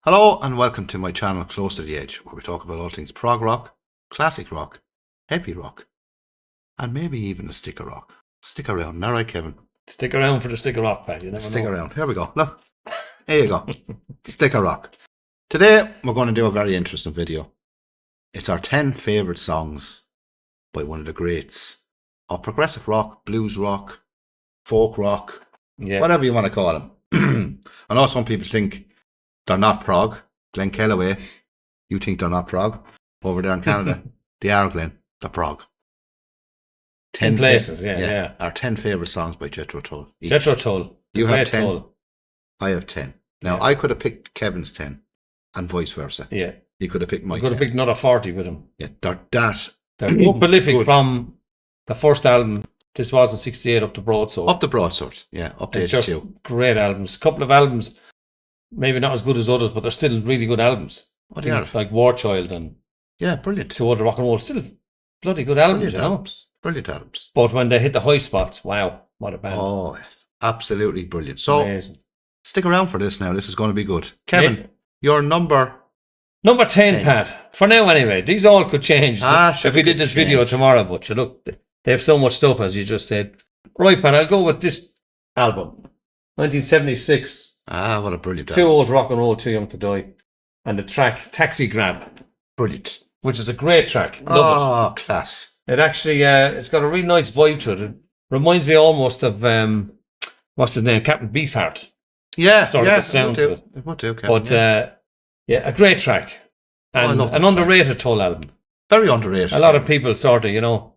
Hello and welcome to my channel Close to the Edge, where we talk about all things prog rock, classic rock, heavy rock, and maybe even a sticker rock. Stick around, alright Kevin? Stick around for the sticker rock, Pat. You never Stick know. around. Here we go. Look, here you go. Sticker rock. Today we're going to do a very interesting video. It's our 10 favourite songs by one of the greats of progressive rock, blues rock, folk rock, whatever you want to call them. I know some people think they're not prog. Glenn Kellaway, you think they're not prog? Over there in Canada, they are, Glenn. They're prog. 10 places, yeah. Our 10 favourite songs by Jethro Tull. Jethro Tull. You have 10. Tull. I have 10. Now, I could have picked Kevin's 10 and vice versa. Yeah. You could have picked my 10. You could have picked another 40 with him. Yeah, they're more prolific good. From the first album. This was in 68 up to Broadsword. Up to Broadsword, yeah. Up to just 82. Great albums. A couple of albums, maybe not as good as others, but they're still really good albums. What they are? Like War Child and brilliant. Two Other Rock and Roll. Still bloody good albums, Brilliant albums. But when they hit the high spots, wow, what a band. Oh, absolutely brilliant. So, amazing. Stick around for this now. This is going to be good. Kevin, your number 10, Pat. For now, anyway. These all could change if we did this video tomorrow. But you look, they have so much stuff, as you just said. Right, Pat, I'll go with this album. 1976. What a brilliant Too Old to Rock and Roll, Too Young to Die. And the track Taxi Grab. Brilliant. Which is a great track. Love it. Class. It actually, it's got a really nice vibe to it. It reminds me almost of, what's his name? Captain Beefheart. Yeah, sort of the sound to it. It would do, Kevin, but, a great track. And an underrated Tull album. Very underrated. A lot of people sort of,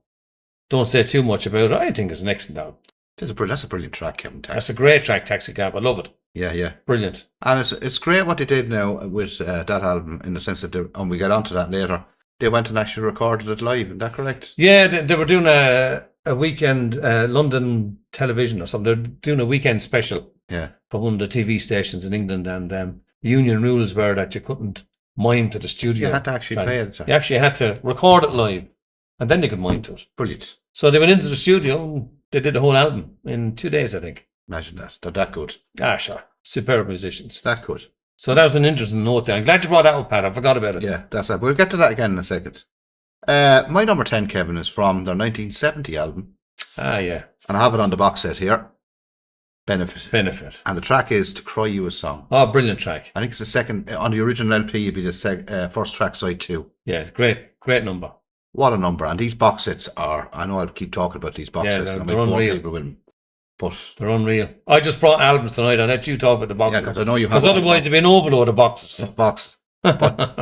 don't say too much about it. I think it's an excellent album. That's a brilliant track, Kevin. That's a great track, Taxi Cab. I love it. Yeah. Brilliant. And it's great what they did now with that album, in the sense that, and we get onto that later, they went and actually recorded it live. Is that correct? Yeah, they were doing a weekend London television or something. They're doing a weekend special for one of the TV stations in England, and union rules were that you couldn't mime to the studio. You had to actually play it. You actually had to record it live, and then you could mime to it. Brilliant. So they went into the studio and they did the whole album in 2 days, I think. Imagine that. They're that good. Sure. Superb musicians. That good. So that was an interesting note there. I'm glad you brought that up, Pat. I forgot about it. Yeah, that's it. We'll get to that again in a second. My number 10, Kevin, is from their 1970 album. Yeah. And I have it on the box set here. Benefit. And the track is To Cry You a Song. Oh, brilliant track. I think it's the second, on the original LP, it'd be the first track, side 2. Yeah, it's great number. What a number. And these box sets are, I know I'll keep talking about these box sets. They're unreal. People with them, but they're unreal. I just brought albums tonight. I'll let you talk about the boxes. Yeah, because I know you have. Because otherwise there'd be an overload of boxes. But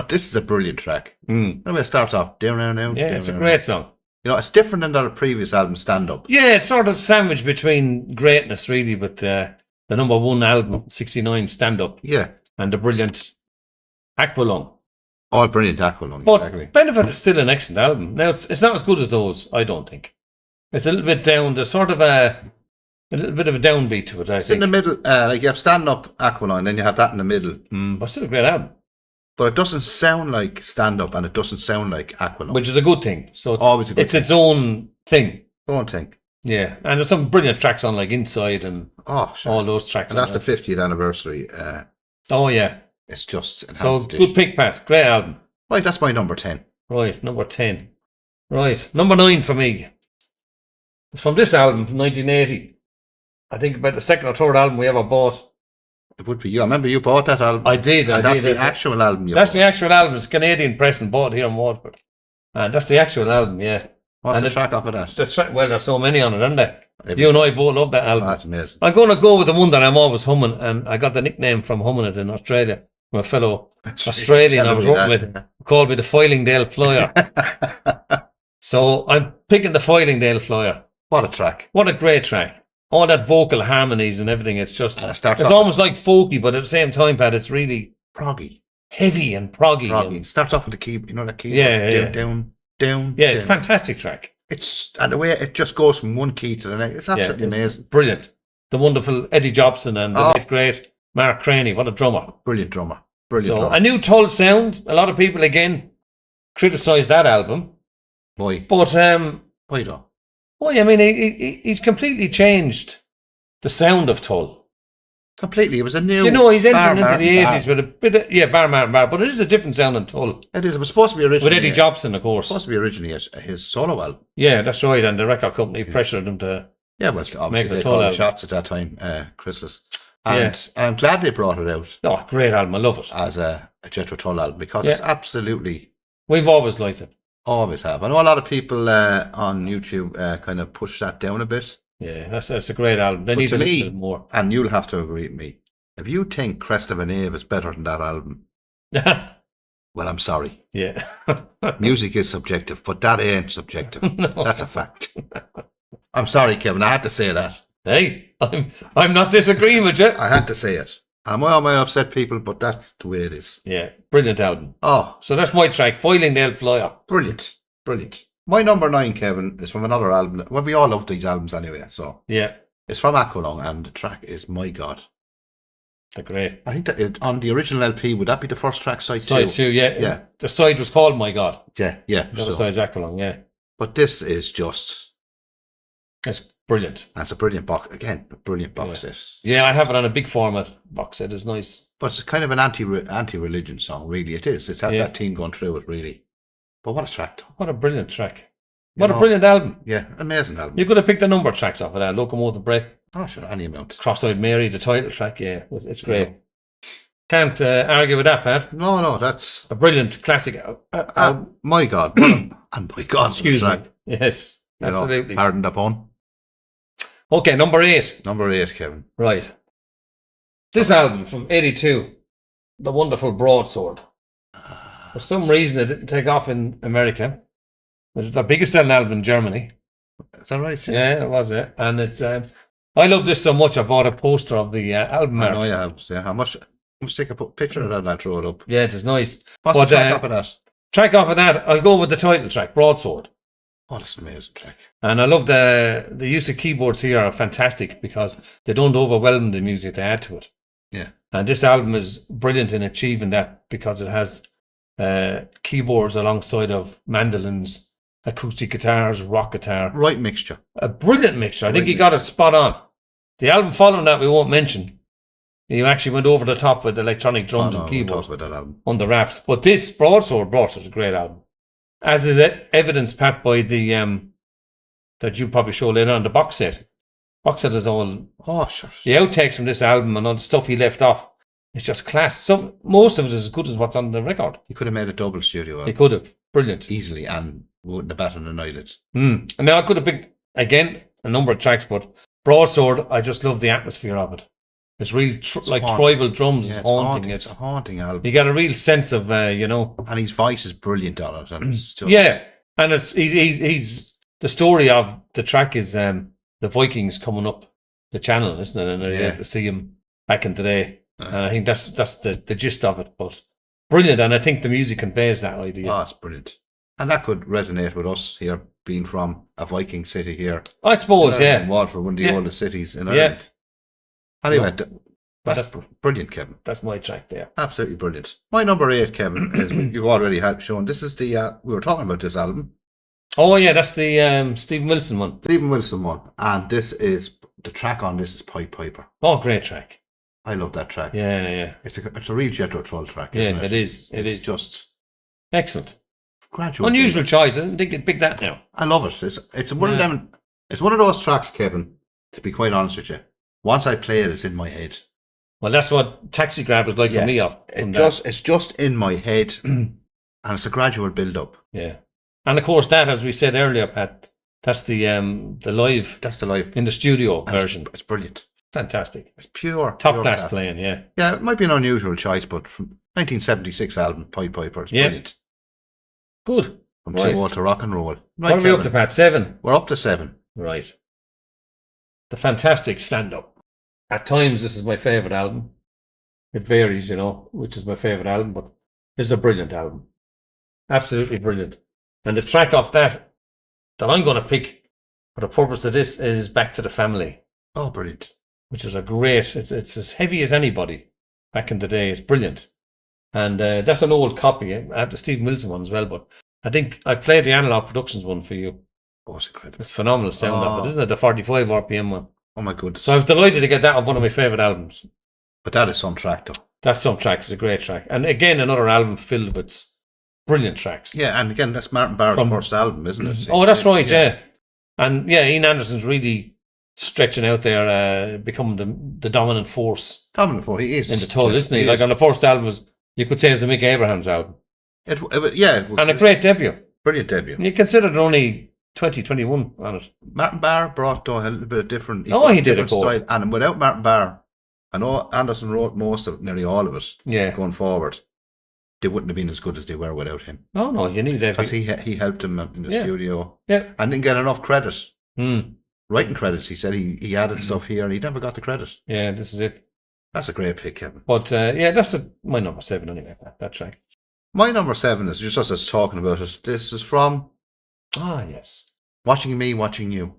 this is a brilliant track. Anyway, it starts off down. Yeah, it's a great song. It's different than their previous album, Stand Up. Yeah, it's sort of sandwiched between greatness, really, but the number 1 album, 69, Stand Up. Yeah. And the brilliant Aqualung. Oh, brilliant Aqualung, but exactly. Benefit is still an excellent album. Now, it's not as good as those, I don't think. It's a little bit down. There's sort of a little bit of a downbeat to it, I think. In the middle, like you have Stand Up, Aqualung, then you have that in the middle. But still a great album. But it doesn't sound like Stand Up, and it doesn't sound like Aqualung. Which is a good thing. So it's always a good thing. Its own thing. Own thing. Yeah, and there's some brilliant tracks on, like Inside and all those tracks. And that's the 50th anniversary. Oh, yeah. It's just... So, good pick, Pat. Great album. Right, that's my number 10. Right, number 10. Right, number 9 for me. It's from this album from 1980. I think about the second or third album we ever bought. It would be you. I remember you bought that album. I did. That's the actual album you bought. That's the actual album. It's a Canadian press and bought it here in Waterford. And that's the actual album, yeah. What's the track off of that? Well, there's so many on it, aren't there? You and I both love that album. That's amazing. I'm going to go with the one that I'm always humming, and I got the nickname from humming it in Australia. My fellow Australian I was working with called me the Foilingdale Flyer. So I'm picking the Foilingdale Flyer. What a track. What a great track. All that vocal harmonies and everything, it's just... It's almost like folky, but at the same time, Pat, it's really... proggy. Heavy and proggy. It starts off with the key, the key. Yeah. Down. Yeah, it's a fantastic track. And the way it just goes from one key to the next, it's absolutely amazing. Brilliant. The wonderful Eddie Jobson and the late great Mark Craney. What a drummer. Brilliant drummer. A new Tull sound. A lot of people, again, criticised that album. Why? But... why though? Well, I mean, he's completely changed the sound of Tull. Completely. It was a new. Do you know he's entering into Bar the Martin 80s with a bit of, Bar Martin Bar, but it is a different sound than Tull. It is. It was supposed to be originally. With Eddie Jobson, of course. Supposed to be originally his solo album. Yeah, that's right. And the record company pressured him to. Yeah, well, obviously make they Tull called the album. shots at that time, Chris's. And I'm glad they brought it out Oh, great album. I love it. as a Jethro Tull album because it's absolutely, We've always liked it. always have. I know a lot of people on YouTube kind of push that down a bit. Yeah, that's a great album. They But need to to listen me- to it more. And you'll have to agree with me. If you think Crest of a Knave is better than that album, well, I'm sorry. Yeah. Music is subjective, but that ain't subjective. No. That's a fact. I'm sorry, Kevin. I had to say that. Hey, I'm not disagreeing with you. I had to say it. I might upset people, but that's the way it is. Yeah, brilliant album. Oh, So that's my track, Foilingdale Flyer. brilliant. Brilliant. My number 9, Kevin, is from another album. Well, we all love these albums anyway, so Yeah, it's from Aqualung, and the track is My God. they're great. I think that on the original LP, would that be the first track, side 2? Side 2, yeah. Yeah. The side was called My God. Yeah, yeah. The other So, side's Aqualung, yeah. but this is just, It's brilliant. and it's a brilliant box. Again, a brilliant box set. Yeah, I have it on a big format box set. It's nice. But it's kind of an anti-religion song, really. It is. It has that theme going through it, really. But what a track, though. What a brilliant track. You What a know, brilliant album. Yeah, amazing album. You could have picked a number of tracks off of that. Locomotive Break, Oh, sure, any amount. Cross-Eyed Mary, the title track. Yeah, it's great. Can't argue with that, Pat. No, that's A brilliant classic album. My God. What a, and my God, Excuse what a me. track. Yes, You know, absolutely. pardon the pun. Okay, number 8. Number 8, Kevin. Right. This album from 82, The Wonderful Broadsword. For some reason, it didn't take off in America. It was the biggest selling album in Germany. Is that right? Yeah, it was it. And it's, I love this so much, I bought a poster of the album I art. know you have. Yeah, how much? Let's take a picture of that and I'll throw it up. Yeah, it is nice. What's But, the track up of that? Track off of that, I'll go with the title track, Broadsword. Oh, that's an amazing track. And I love the use of keyboards here are fantastic because they don't overwhelm the music they add to it. Yeah. And this album is brilliant in achieving that because it has keyboards alongside of mandolins, acoustic guitars, rock guitar. Right mixture. A brilliant mixture. I think Right he got it spot on. The album following that we won't mention. He actually went over the top with electronic drums and We'll keyboards talk about that album. on the raps. But this Broadsword is a great album. As is evidenced, Pat, by the that you probably show later on, the box set. Box set is all Oh, sure. the outtakes from this album and all the stuff he left off. It's just class. Most of it is as good as what's on the record. You could have made a double studio He album could have. Brilliant. easily and wouldn't have batted an eyelid. And now I could have picked, again, a number of tracks, but Broadsword, I just love the atmosphere of it. It's real like haunting. tribal drums. Yeah, It's it's haunting. It's a haunting album. You get a real sense of, And his voice is brilliant on it. And it's just, yeah. And it's he's the story of the track is the Vikings coming up the channel, isn't it? And Yeah. to see him back in the day. And I think that's the gist of it. But brilliant. And I think the music conveys that idea. Oh, it's brilliant. And that could resonate with us here, being from a Viking city here. I suppose, in yeah. Waterford, one of the Yeah. oldest cities in Yeah. Ireland. Anyway, Yeah. that's brilliant, Kevin. That's my track there. Absolutely brilliant. My number 8, Kevin, is you've already had shown. This is the we were talking about this album, Oh yeah, that's the Stephen Wilson one. Stephen Wilson one, and this is the track on this is Pied Piper. Oh, great track. I love that track. Yeah. It's a real Jethro Tull track. Yeah, Isn't it? it is. It It's is. just Excellent. gradual. Unusual choice. I didn't think you'd pick that now. I love it. It's one of them. It's one of those tracks, Kevin. To be quite honest with you, once I play it, it's in my head. Well, that's what Taxi Grab was like for me up. It's just in my head, and it's a gradual build up. Yeah. And of course that, as we said earlier, Pat, that's the live That's the live in the studio and version. It's brilliant. Fantastic. It's pure Top pure class playing, yeah. Yeah, it might be an unusual choice, but from 1976 album Pied Piper is Yeah. brilliant. Good. From Right. too old to rock and roll. Right, What are we up to, Kevin, Pat? 7. we're up to 7. Right. The Fantastic Stand Up. At times, this is my favourite album. It varies, which is my favourite album, but it's a brilliant album. Absolutely brilliant. And the track off that I'm going to pick for the purpose of this is Back to the Family, Oh, brilliant. which is a great, it's as heavy as anybody back in the day. It's brilliant. And that's an old copy. I have the Stephen Wilson one as well, but I think I played the Analog Productions one for you. Oh, it's incredible. It's phenomenal sound of it, isn't it? The 45 RPM one. Oh, my goodness. So I was delighted to get that on one of my favourite albums. But that is some track, though. That some track is a great track. And again, another album filled with brilliant tracks. Yeah, and again, that's Martin Barre's first album, isn't it? Oh, that's right, yeah. And yeah, Ian Anderson's really stretching out there, becoming the dominant force. Dominant force, he is. In the Tull, isn't he? Like on the first album, you could say it was a Mick Abrahams album. It was and a great debut. Brilliant debut. And you consider it only 2021 on it. Martin Barre brought a little bit of different. He did it style. And without Martin Barre, I know Anderson wrote nearly all of it. Yeah. Going forward, they wouldn't have been as good as they were without him. Oh no, you need that because he helped him in the studio. Yeah. And didn't get enough credit. Mm. Writing credits, he said he added stuff here and he never got the credit. Yeah, this is it. That's a great pick, Kevin. But that's my number 7 anyway. That track. My number 7 is just us talking about it. This is from. Yes. Watching Me, Watching You.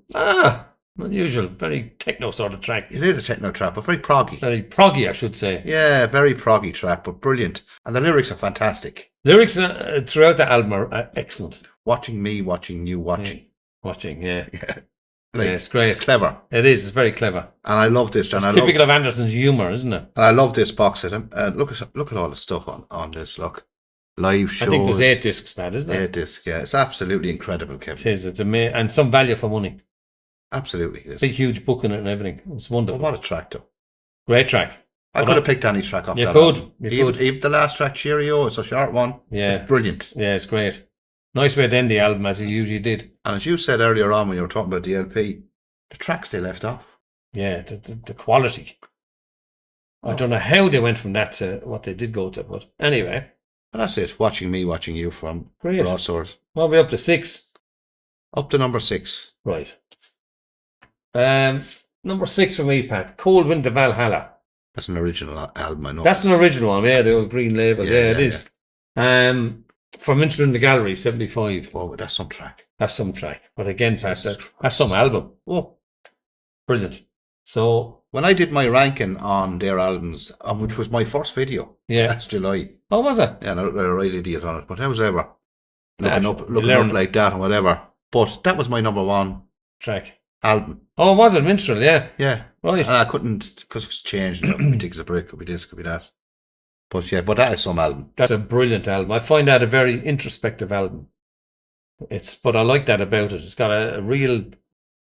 Unusual, very techno sort of track. It is a techno track, but very proggy. Very proggy, I should say. Yeah, very proggy track, but brilliant. And the lyrics are fantastic. Lyrics throughout the album are excellent. Watching Me, Watching You, Watching. Yeah. Watching, yeah. It's great. It's clever. It is. It's very clever. And I love this. It's typical of Anderson's humour, isn't it? And I love this box set. Look at all the stuff on this. Look. Live shows. I think there's 8 discs, Pat, isn't it? 8 discs, yeah. It's absolutely incredible, Kevin. It is. It's amazing. And some value for money. Absolutely. It is. Big, huge book in it and everything. It's wonderful. What a track, though. Great track. I could have picked any track off that. You could. Even the last track, Cheerio, it's a short one. Yeah. It's brilliant. Yeah, it's great. Nice way to end the album, as he usually did. And as you said earlier on when you were talking about the LP, the tracks they left off. Yeah, the quality. I don't know how they went from that to what they did go to, but anyway. And that's it. Watching Me, Watching You from Broadsword. Well, we're up to 6. Up to number 6. Right. Number 6 for me, Pat. Cold Winter Valhalla. That's an original album, I know. That's an original one, yeah, the old green label. Yeah, it is. Yeah. From Inter in the Gallery, 75. Oh, that's some track. That's some track. But again, Pat, that's some album. Oh. Brilliant. So when I did my ranking on their albums, which was my first video, last July. Oh, was it? Yeah, I was a right idiot on it, but how's ever? Looking up like that and whatever. But that was my number 1 track. Album. Oh, was it? Minstrel, yeah. Yeah. Right. And I couldn't, because it's changed. It could be Ticks a Brick, could be this, could be that. But yeah, but that is some album. That's a brilliant album. I find that a very introspective album. But I like that about it. It's got a real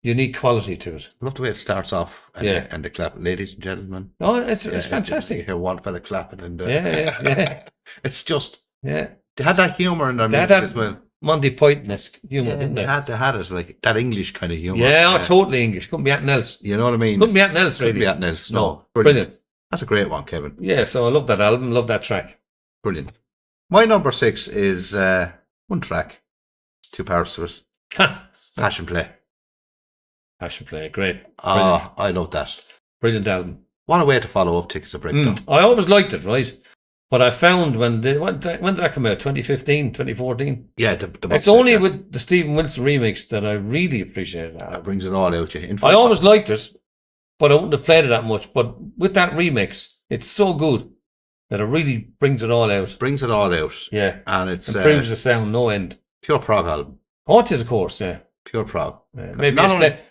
unique quality to it. I love the way it starts off and the clap. Ladies and gentlemen. Oh, it's fantastic. You hear one fella clapping and yeah. It's just they had that humour in their music as well. Monty Python-esque humour, didn't they? They had it like that English kind of humour. Yeah, totally English. Couldn't be anything else. You know what I mean? Couldn't be anything else, really. Couldn't be anything else. No. Brilliant. That's a great one, Kevin. Yeah, so I love that album, love that track. Brilliant. My number 6 is one track, 2 parts to it. Passion Play. Passion Play, great. I love that. Brilliant album. What a way to follow up Ticks a Brick, though. I always liked it, right? But I found when did that come out? 2015, 2014? Yeah, it's only with the Stephen Wilson remix that I really appreciated that. It brings it all out. I always liked it, but I wouldn't have played it that much. But with that remix, it's so good that it really brings it all out. Brings it all out. Yeah. And it improves the sound, no end. Pure prog album. Oh, it is, of course, yeah. Pure prog. Yeah.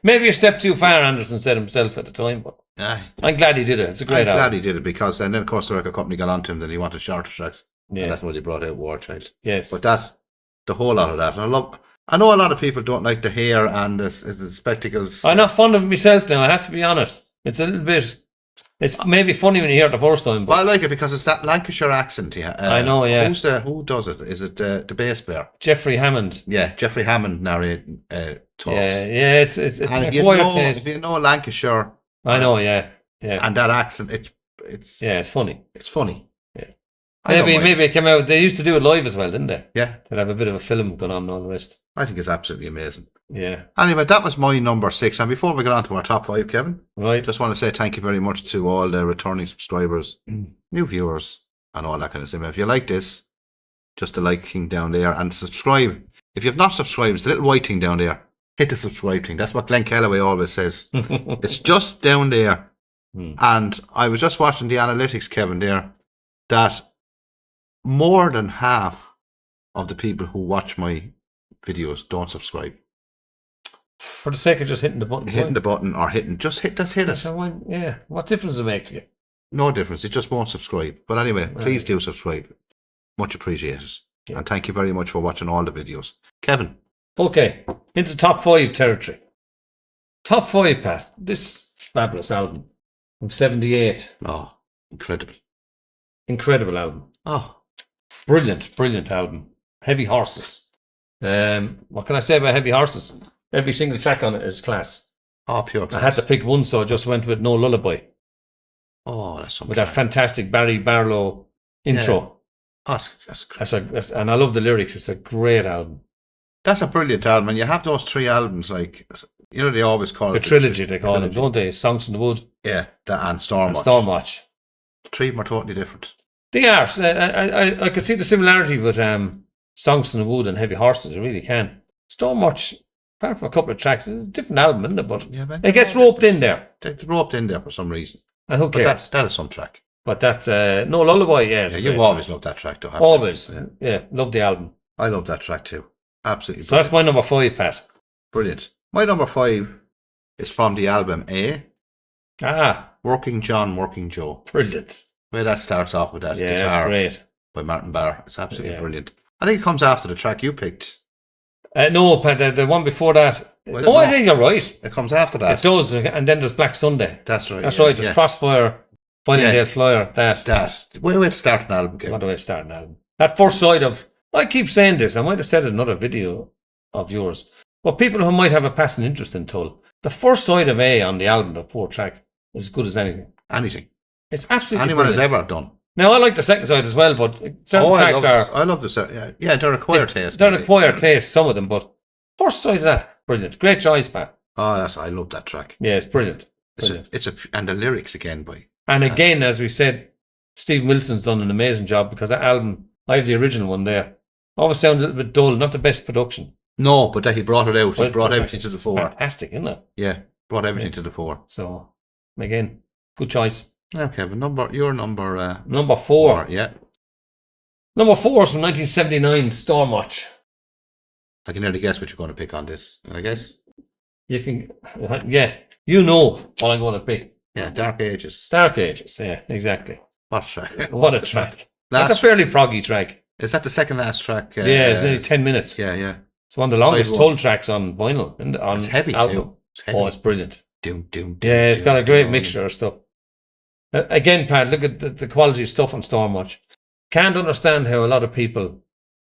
Maybe a step too far, Anderson said himself at the time, but I'm glad he did it. It's a great album. I'm glad he did it because, and then of course the record company got on to him that he wanted shorter tracks. Yeah. And that's what he brought out, War Child. Yes. But the whole lot of that. And I know a lot of people don't like the hair and the spectacles. I'm not fond of it myself now, I have to be honest. It's a little bit, it's maybe funny when you hear it the first time. But well, I like it because it's that Lancashire accent. I know, yeah. Who does it? Is it the bass player? Jeffrey Hammond. Yeah, Jeffrey Hammond narrating talks. Yeah, it's if you know Lancashire. I know, yeah. And that accent, it's funny. It's funny. Yeah. Maybe it came out. They used to do it live as well, didn't they? Yeah. They'd have a bit of a film going on and all the rest. I think it's absolutely amazing. Yeah. Anyway, that was my number 6. And before we get on to our top 5, Kevin, right, just want to say thank you very much to all the returning subscribers, new viewers, and all that kind of stuff. If you like this, just the like thing down there and subscribe. If you've not subscribed, it's the little white thing down there. Hit the subscribe thing. That's what Glenn Kellaway always says. It's just down there. And I was just watching the analytics, Kevin, there, that more than half of the people who watch my videos don't subscribe. For the sake of just hitting the button. Hitting the button or just hit it. Yeah. What difference does it make to you? No difference. It just won't subscribe. But anyway, please do subscribe. Much appreciated. Yeah. And thank you very much for watching all the videos. Kevin. Okay, into top 5 territory. Top 5, Pat. This fabulous album from 78. Oh, incredible. Incredible album. Oh. Brilliant album. Heavy Horses. What can I say about Heavy Horses? Every single track on it is class. Oh, pure class. I had to pick one, so I just went with No Lullaby. Oh, that's something. With that fantastic Barry Barlow intro. Yeah. That's and I love the lyrics. It's a great album. That's a brilliant album. And you have those 3 albums, like, you know, they always call it the trilogy, they call it, don't they? Songs in the Wood. Yeah, and Stormwatch. Stormwatch. The 3 of them are totally different. They are. I could see the similarity with Songs in the Wood and Heavy Horses. I really can. Stormwatch, apart from a couple of tracks, it's a different album, isn't it? But it gets roped in there. It's roped in there for some reason. And who cares? But that is some track. But that, No Lullaby, yeah. You've always loved that track, though. Always. Yeah, love the album. I love that track too. Absolutely. So that's my number 5, Pat. Brilliant. My number 5 is from the album A. Working John, Working Joe. Brilliant. Where that starts off with that guitar. That's Great. By Martin Barr. It's absolutely brilliant. I think it comes after the track you picked. No, Pat, the one before that. I think you're right. It comes after that. It does, and then there's Black Sunday. That's right. That's right. There's Crossfire, Findingdale Flyer. That. Way to start an album, Kevin. What a way to start an album. That first side of, I keep saying this, I might have said it in another video of yours, but people who might have a passing interest in Tull, the first side of A on the album, the 4 tracks, is as good as anything. Anything. It's absolutely anyone brilliant. has ever done. Now, I like the second side as well, but I love the second. Yeah, they're acquired taste. They're acquired taste, some of them, but first side of that, brilliant. Great choice, Pat. Oh, I love that track. Yeah, it's brilliant. And the lyrics again, boy. And again, as we said, Steve Wilson's done an amazing job because that album, I have the original one there, always sounded a little bit dull, not the best production. No, but that he brought it out. He brought everything to the fore. Fantastic, isn't it? Yeah, brought everything to the fore. So, again, good choice. Okay, but your number... number 4. Yeah. Number 4 is from 1979, Stormwatch. I can nearly guess what you're going to pick on this, I guess. You can... Yeah, you know what I'm going to pick. Yeah, Dark Ages. Dark Ages, yeah, exactly. What a track. What a track. That's a fairly proggy track. Is that the second last track? Yeah, it's only 10 minutes. Yeah. It's one of the longest Tull tracks on vinyl. It's heavy, album. It's heavy. Oh, it's brilliant. Doom. Yeah, it's got a great mixture of stuff. Again, Pat, look at the quality of stuff on Stormwatch. Can't understand how a lot of people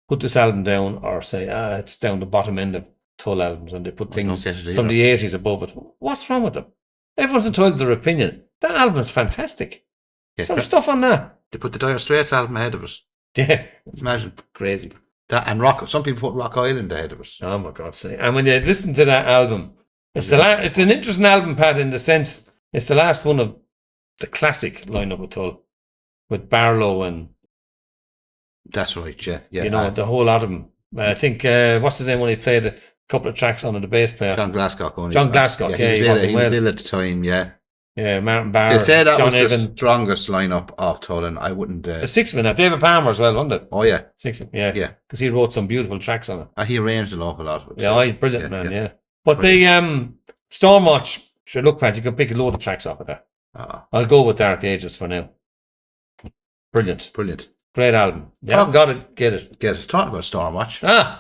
put this album down or say, it's down the bottom end of Tull albums and they put things from the 80s above it. What's wrong with them? Everyone's entitled to their opinion. That album is fantastic. Yeah, some stuff on that. They put the Dire Straits album ahead of it. Yeah. Imagine. Crazy. That and Rock. Some people put Rock Island ahead of it. Oh my God's sake. And when you listen to that album, it's an interesting album, Pat, in the sense it's the last one of the classic lineup of Tull with Barlow and... That's right, yeah. You know, the whole album. I think, what's his name when he played a couple of tracks on it, the bass player? John Glasgow. John Glasgow, he was ill at the time, yeah. Yeah, Martin Barr. They said that John was Evan. the strongest lineup of Tull, and I wouldn't... The 6 of them, David Palmer as well, wasn't it? Oh, yeah. 6 of them, yeah. Because he wrote some beautiful tracks on it. He arranged an awful lot of it. Yeah, brilliant, man, yeah. But brilliant. The Stormwatch, sure, look, Pat, you can pick a load of tracks off of that. I'll go with Dark Ages for now. Brilliant. Great album. You haven't got it, get it. Talk about Stormwatch.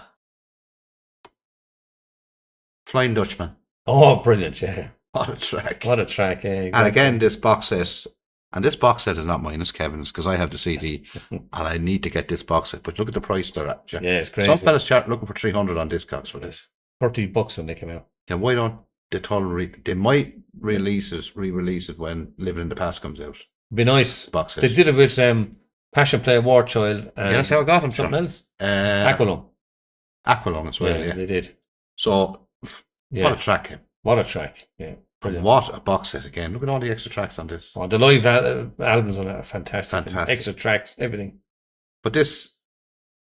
Flying Dutchman. Oh, brilliant, yeah. What a track. Yeah. And again, this box set, and this box set is not mine, it's Kevin's, because I have the CD, and I need to get this box set. But look at the price they're at. Yeah, it's crazy. Some fellas looking for 300 on Discogs for this. $30 when they came out. Yeah, why don't they they might re-release it when Living in the Past comes out. It'd be nice. Box set. They did it with Passion Play War Child and that's how I got him. Something else? Aqualung as well, yeah. They did. So, what a track. What a track, yeah. Brilliant. What a box set again. Look at all the extra tracks on this. Oh, the live albums on it are fantastic. Extra tracks, everything. But this,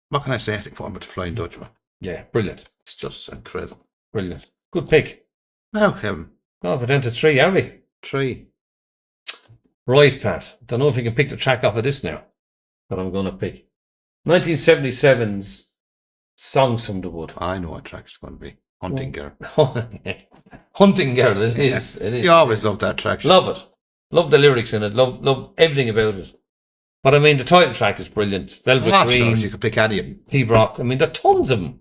what can I say? I think one with the Flying Dutchman. Yeah, brilliant. It's just incredible. Brilliant. Good pick. Now, Kevin. Oh, we're down to 3, are we? 3. Right, Pat. Don't know if you can pick the track off of this now, but I'm going to pick 1977's Songs from the Wood. I know what track it's going to be. Hunting Girl. Hunting Girl, it is. You always love that track. Love Love the lyrics in it. Love everything about it. But I mean, the title track is brilliant. Velvet Green, You could pick any of them. P-Brock. I mean, there are tons of them.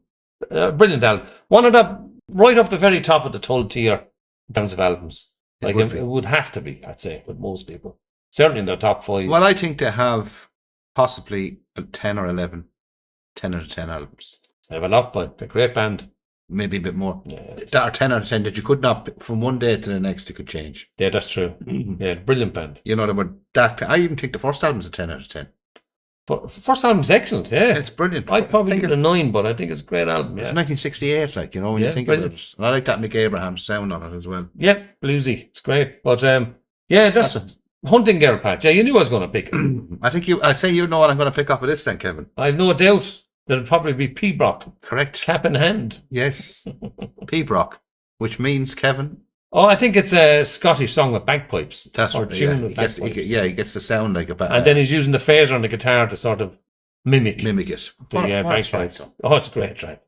Brilliant album. One of the right up the very top of the Tull tier in terms of albums. Like it would have to be, I'd say, with most people. Certainly in their top 5. Well, I think they have possibly 10 or 11 10 out of 10 albums. They have a lot, but they're a great band. Maybe a bit more. Yeah, that are 10 out of 10 that you could not, from one day to the next, it could change. Yeah, that's true. Yeah, brilliant band. You know, they were that. I even think the first album's a 10 out of 10. But first album's excellent, yeah. It's brilliant. I'd probably give it a 9, but I think it's a great album, yeah. 1968, like, you know, when you think brilliant. about it. And I like that Mick Abraham sound on it as well. Yeah, bluesy. It's great. But yeah, that's Hunting Girl Patch. Yeah, you knew I was going to pick it. I'd say you know what I'm going to pick up of this then, Kevin. I've no doubt that it'll probably be P-Brock. Correct. Cap in hand. Yes. P-Brock, which means, Kevin. Oh, I think it's a Scottish song with bagpipes. That's or right. tune with bagpipes. He gets the sound like a bagpipe. And then he's using the phaser on the guitar to sort of mimic it. the bagpipes. Oh, it's a great track.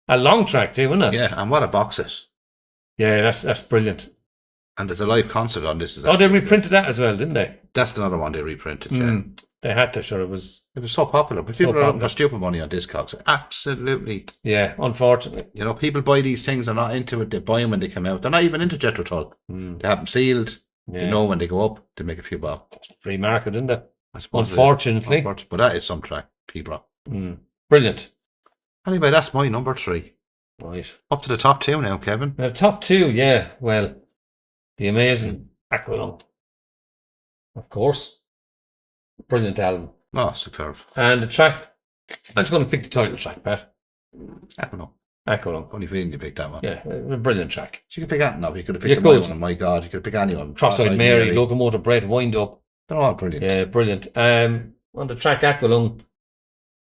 A long track too, isn't it? Yeah, and what a box set. Yeah, that's brilliant. And there's a live concert on this. They reprinted that as well, didn't they? That's another one they reprinted, yeah. They had to, sure. It was so popular. But people are looking for stupid money on Discogs. Absolutely. Yeah, unfortunately. You know, people buy these things, they're not into it. They buy them when they come out. They're not even into Jethro Tull. They have them sealed. Yeah. They know when they go up, they make a few bob. It's the free market, isn't it? I suppose unfortunately. But that is some track, P-Brock. Brilliant. Anyway, that's my number 3. Right. Up to the top 2 now, Kevin. The top 2, yeah. Well, the amazing Aqualung. Of course. Brilliant album. Oh, superb. And the track, I'm just going to pick the title track, Pat. Aqualung. Funny feeling you picked that one. Yeah, a brilliant track. So you could pick that now. You could have picked the one. My God, you could pick any one. Cross-eyed Mary, Locomotive Bread, Wind Up. They're all brilliant. Yeah, brilliant. On the track Aqualung,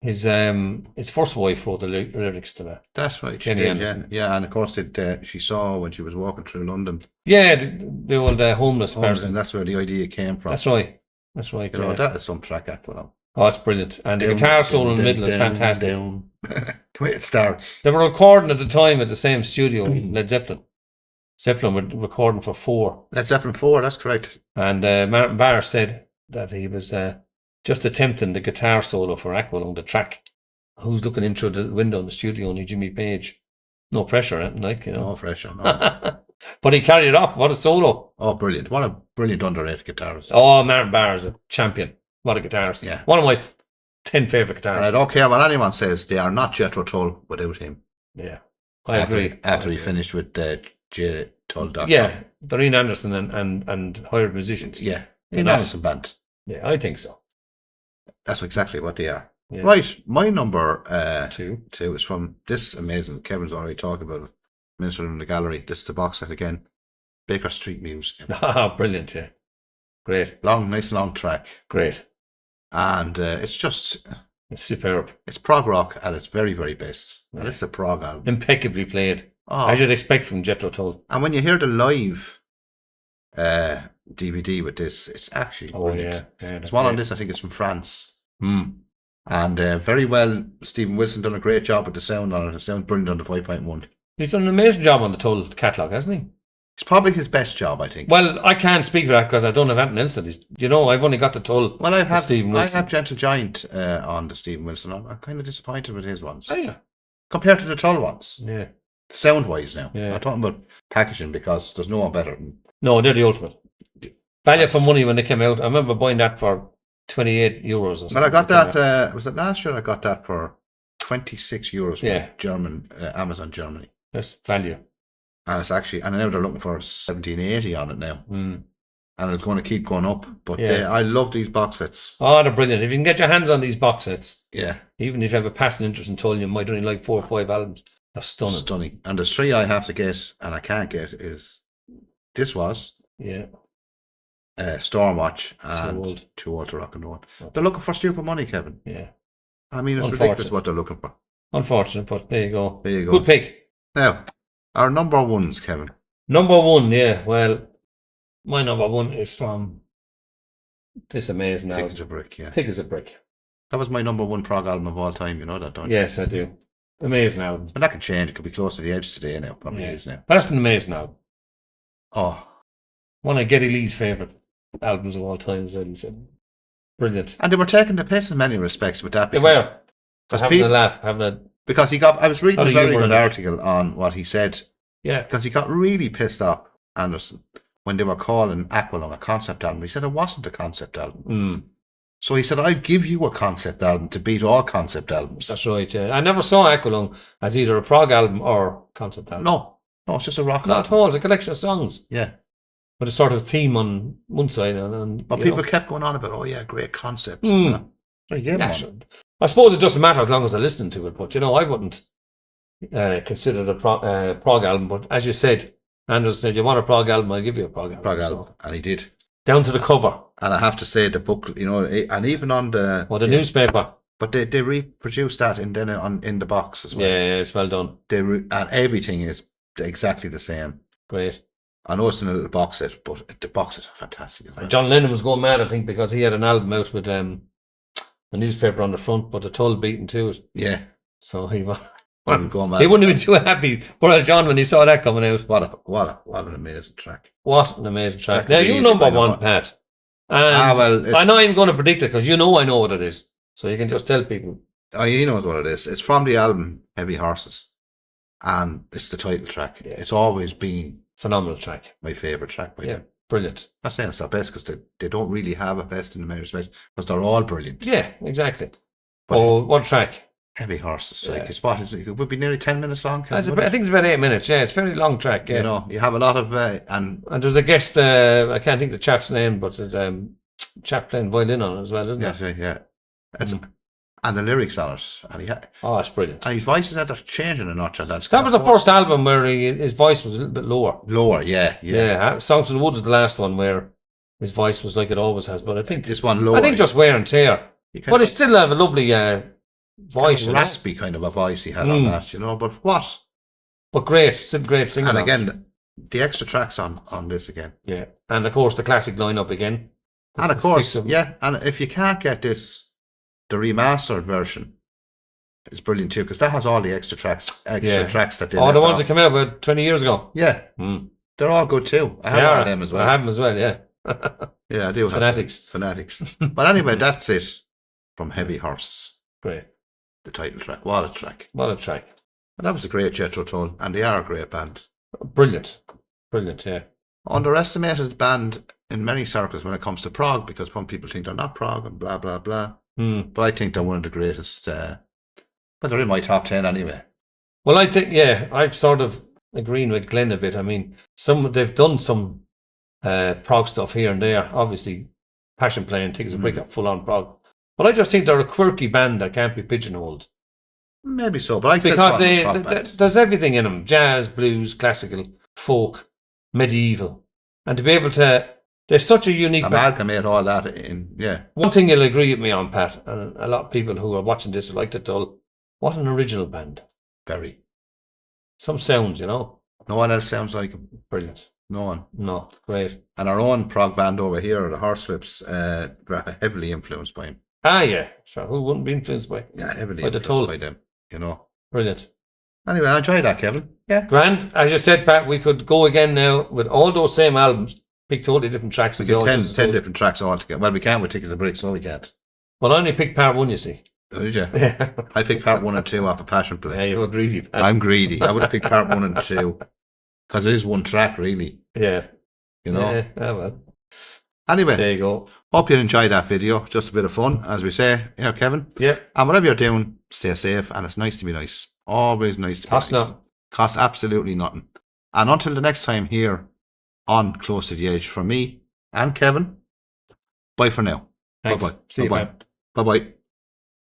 his first wife wrote the lyrics to that. That's right. Jenny Anderson. Yeah, and of course she saw when she was walking through London. Yeah, the old homeless person. And that's where the idea came from. That's right. You know, that is some track Aqualung. Oh, it's brilliant. And the guitar solo in the middle is fantastic. The way it starts. They were recording at the time at the same studio, Led Zeppelin. Zeppelin were recording for 4. Led Zeppelin 4, that's correct. And Martin Barr said that he was just attempting the guitar solo for Aqualung, the track. Who's looking in through the window in the studio? Only Jimmy Page. No pressure, like, you know. No pressure, no. But he carried it off. What a solo. Oh, brilliant. What a brilliant underrated guitarist. Oh, Martin Barr is a champion. What a guitarist. Yeah. One of my 10 favourite guitarists. And I don't care what anyone says, they are not Jethro Tull without him. Yeah. I agree. After he finished with jtull.com. Yeah. Doreen Anderson and hired musicians. Yeah. Dean Anderson band. Yeah, I think so. That's exactly what they are. Yeah. Right. My number 2 is from this amazing, Kevin's already talked about it. Minister in the Gallery. This is the box set again. Baker Street Muse. Ah, brilliant, yeah. Great. Nice long track. Great. And it's superb. It's prog rock at its very, very best. Yeah. This is a prog album. Impeccably played. Oh. I should expect from Jethro Tull. And when you hear the live DVD with this, it's actually brilliant. Yeah. There's one on this, I think it's from France. And very well, Stephen Wilson done a great job with the sound on it. The sound brilliant on the 5.1. He's done an amazing job on the Tull catalogue, hasn't he? It's probably his best job, I think. Well, I can't speak for that because I don't have anything else that is. You know, I've only got the Tull. Well, I have Gentle Giant on the Stephen Wilson. I'm kind of disappointed with his ones. Oh, yeah. Compared to the Tull ones. Yeah. Sound-wise now. Yeah. I'm talking about packaging because there's no one better. No, they're the ultimate. Value for money when they came out. I remember buying that for €28 or something. But I got that, was it last year I got that for €26 from German, Amazon Germany. That's value. And it's actually, and now they're looking for 1780 on it now. And it's going to keep going up. But I love these box sets. Oh, they're brilliant. If you can get your hands on these box sets, even if you have a passing interest in Tull, you might only like 4 or 5 albums. They're stunning. And there's 3 I have to get and I can't get is Stormwatch and Too Old to Rock and Roll. They're looking for stupid money, Kevin. Yeah. I mean, it's ridiculous what they're looking for. Unfortunate, but there you go. Good pick. Now, our number 1s, Kevin. Number 1, yeah. Well, my number 1 is from this amazing album. Thick as a Brick, yeah. Thick as a Brick. That was my number 1 prog album of all time, you know that, don't you? Yes, I do. Amazing album. And that could change. It could be close to the edge today now. Probably is now. But that's an amazing album. Oh. One of Geddy Lee's favourite albums of all time, as well. He said, brilliant. And they were taking the piss in many respects with that. They were. Because Having a laugh, because I was reading a very good it. article on what he said. Yeah. Because he got really pissed off, Anderson, when they were calling Aqualung a concept album. He said it wasn't a concept album. Mm. So he said, I'll give you a concept album to beat all concept albums. That's right, yeah. I never saw Aqualung as either a prog album or concept album. No, it's just a rock album. Not at all. It's a collection of songs. Yeah. With a sort of theme on one side. But people kept going on about, great concept. Mm. So he gave one. I suppose it doesn't matter as long as I listen to it, but I wouldn't consider it a prog album. But as you said, Anders said, you want a prog album, I'll give you a prog album. So. And he did. Down to the cover. And I have to say, the book, and even on the... Or the newspaper. But they reproduced that in the box as well. Yeah, it's well done. And everything is exactly the same. Great. I know it's in a little box set, but the box is fantastic as well. John Lennon was going mad, I think, because he had an album out with a newspaper on the front, but a Tull beating to it. Yeah. So he was... Going mad. He wouldn't have been too happy. Poor John, when he saw that coming out. What an amazing track. What an amazing track. Now, you number one, Pat. And I'm not even going to predict it, because I know what it is. So you can just tell people. Oh, you know what it is. It's from the album Heavy Horses. And it's the title track. Yeah. It's always been... Phenomenal track. My favourite track by them. Brilliant. I'm not saying it's their best, because they don't really have a best in many respects, because they're all brilliant. Yeah, exactly. But what track? Heavy Horses. It would be nearly 10 minutes long. I think it's about 8 minutes. Yeah, it's a very long track. Yeah. You have a lot of... and there's a guest, I can't think of the chap's name, but there's a chap playing violin on it as well, isn't it? Yeah. And the lyrics on it. And it's brilliant. And his voice is changing a notch. That was the first album where his voice was a little bit lower. Lower, yeah. Yeah, Songs of the Woods is the last one where his voice was like it always has. But I think this one lower. I think just wear and tear. But he still have a lovely voice. Kind of raspy kind of a voice he had on that, But what? But great, still great singing. And again, the extra tracks on this again. Yeah, and of course the classic lineup again. And of course, and if you can't get this, the remastered version is brilliant too, because that has all the extra tracks that they the ones that came out about 20 years ago. Yeah. They're all good too. I have all of them as well. I have them as well, yeah. Yeah, I do. Fanatics. But anyway, that's it from Heavy Horses. Great. The title track. What a track. And that was a great Jethro Tull, and they are a great band. Brilliant, yeah. Underestimated band in many circles when it comes to prog, because some people think they're not prog and blah, blah, blah. But I think they're one of the greatest. But they're in my top 10 anyway. Well, I think, I'm sort of agreeing with Glenn a bit. I mean, they've done some prog stuff here and there. Obviously, Passion Play and Tickets a Brick are full on prog. But I just think they're a quirky band that can't be pigeonholed. Maybe so, but because there's everything in them: jazz, blues, classical, folk, medieval, and to be able to, they're such a unique amalgamate all that in. Yeah. One thing you'll agree with me on, Pat, and a lot of people who are watching this would like to tell, what an original band. Very. Some sounds, No one else sounds like them. Brilliant. No one. No, great. And our own prog band over here, the Horselips, heavily influenced by him. Ah, yeah. So who wouldn't be influenced by? Yeah, heavily by the Tull. By them, Brilliant. Anyway, I enjoyed that, Kevin. Yeah. Grand. As you said, Pat, we could go again now with all those same albums, pick totally different tracks. We get 10 different tracks altogether. Well, we can't with Tickets a Brick, so we can't. Well, I only picked part 1, you see. Oh, did you? Yeah. I picked part 1 and 2 off of Passion Play. Yeah, you were greedy, Pat. I'm greedy. I would have picked part 1 and 2. Because it is one track, really. Yeah. Yeah, well. Anyway. There you go. Hope you enjoyed that video. Just a bit of fun, as we say. Kevin? Yeah. And whatever you're doing, stay safe. And it's nice to be nice. Always nice to be nice. Nothing. Costs absolutely nothing. And until the next time here on Close to the Edge, from me and Kevin, bye for now. Thanks. Bye-bye. See you, Bye-bye. Bye-bye.